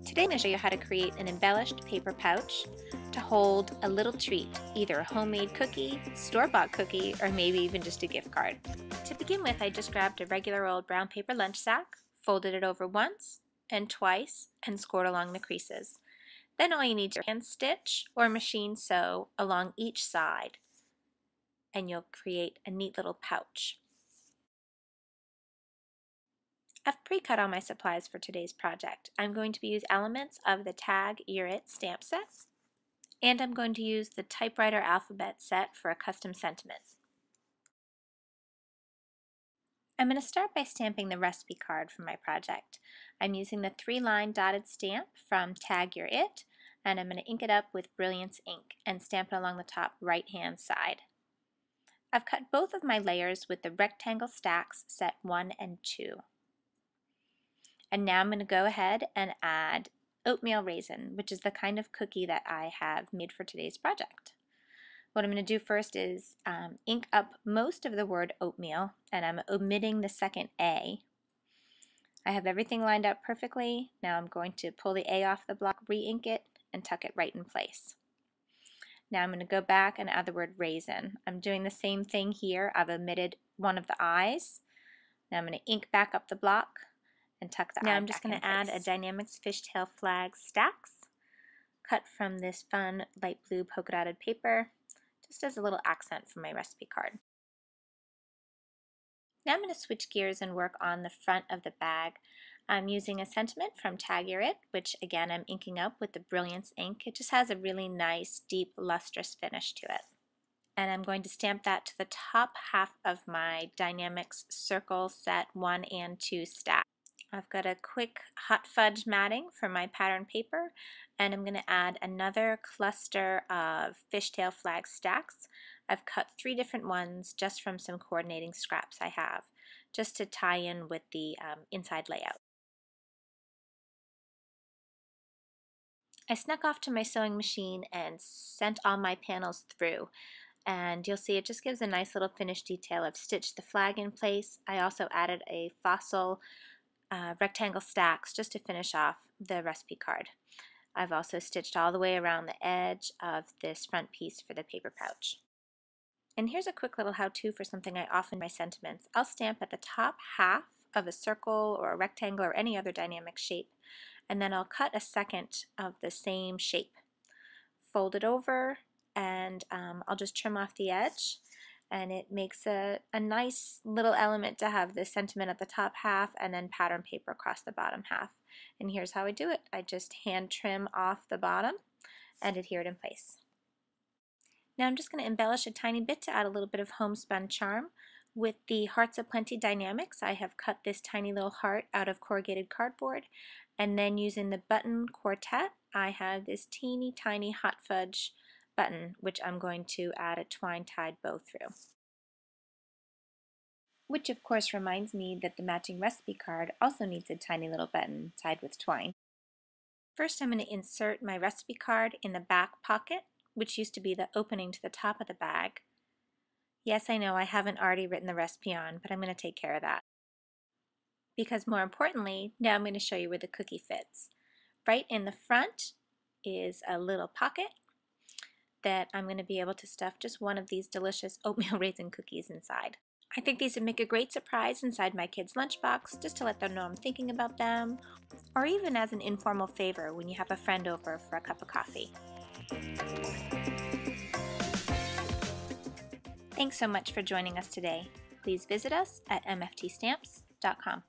Today I'm going to show you how to create an embellished paper pouch to hold a little treat, either a homemade cookie, store-bought cookie, or maybe even just a gift card. To begin with, I just grabbed a regular old brown paper lunch sack, folded it over once and twice, and scored along the creases. Then all you need to hand stitch or machine sew along each side, and you'll create a neat little pouch. I've pre-cut all my supplies for today's project. I'm going to use elements of the Tag You're It stamp set, and I'm going to use the typewriter alphabet set for a custom sentiment. I'm going to start by stamping the recipe card for my project. I'm using the 3-line dotted stamp from Tag You're It, and I'm going to ink it up with Brilliance ink and stamp it along the top right-hand side. I've cut both of my layers with the rectangle stacks set 1 and 2. And now I'm going to go ahead and add oatmeal raisin, which is the kind of cookie that I have made for today's project. What I'm going to do first is ink up most of the word oatmeal, and I'm omitting the second A. I have everything lined up perfectly. Now I'm going to pull the A off the block, re-ink it, and tuck it right in place. Now I'm going to go back and add the word raisin. I'm doing the same thing here. I've omitted one of the I's. Now I'm going to ink back up the block and tuck the I. Now I'm just going to add a Dynamics fishtail flag stacks cut from this fun light blue polka dotted paper, just as a little accent for my recipe card. Now I'm going to switch gears and work on the front of the bag. I'm using a sentiment from Tag You're It, which again I'm inking up with the Brilliance ink. It just has a really nice, deep, lustrous finish to it. And I'm going to stamp that to the top half of my Dynamics Circle Set 1 and 2 stack. I've got a quick hot fudge matting for my pattern paper, and I'm going to add another cluster of fishtail flag stacks. I've cut 3 different ones just from some coordinating scraps I have, just to tie in with the inside layout. I snuck off to my sewing machine and sent all my panels through, and you'll see it just gives a nice little finished detail. I've stitched the flag in place. I also added a fossil rectangle stacks just to finish off the recipe card. I've also stitched all the way around the edge of this front piece for the paper pouch. And here's a quick little how-to for something I often do in my sentiments. I'll stamp at the top half of a circle or a rectangle or any other dynamic shape, and then I'll cut a second of the same shape. Fold it over, and I'll just trim off the edge, and it makes a nice little element to have the sentiment at the top half and then pattern paper across the bottom half. And here's how I do it. I just hand trim off the bottom and adhere it in place. Now I'm just going to embellish a tiny bit to add a little bit of homespun charm. With the Hearts of Plenty Dynamics, I have cut this tiny little heart out of corrugated cardboard, and then using the button quartet, I have this teeny tiny hot fudge button, which I'm going to add a twine tied bow through. Which of course reminds me that the matching recipe card also needs a tiny little button tied with twine. First I'm going to insert my recipe card in the back pocket, which used to be the opening to the top of the bag. Yes, I know I haven't already written the recipe on, but I'm going to take care of that. Because more importantly, now I'm going to show you where the cookie fits. Right in the front is a little pocket that I'm going to be able to stuff just one of these delicious oatmeal raisin cookies inside. I think these would make a great surprise inside my kids' lunchbox, just to let them know I'm thinking about them, or even as an informal favor when you have a friend over for a cup of coffee. Thanks so much for joining us today. Please visit us at mftstamps.com.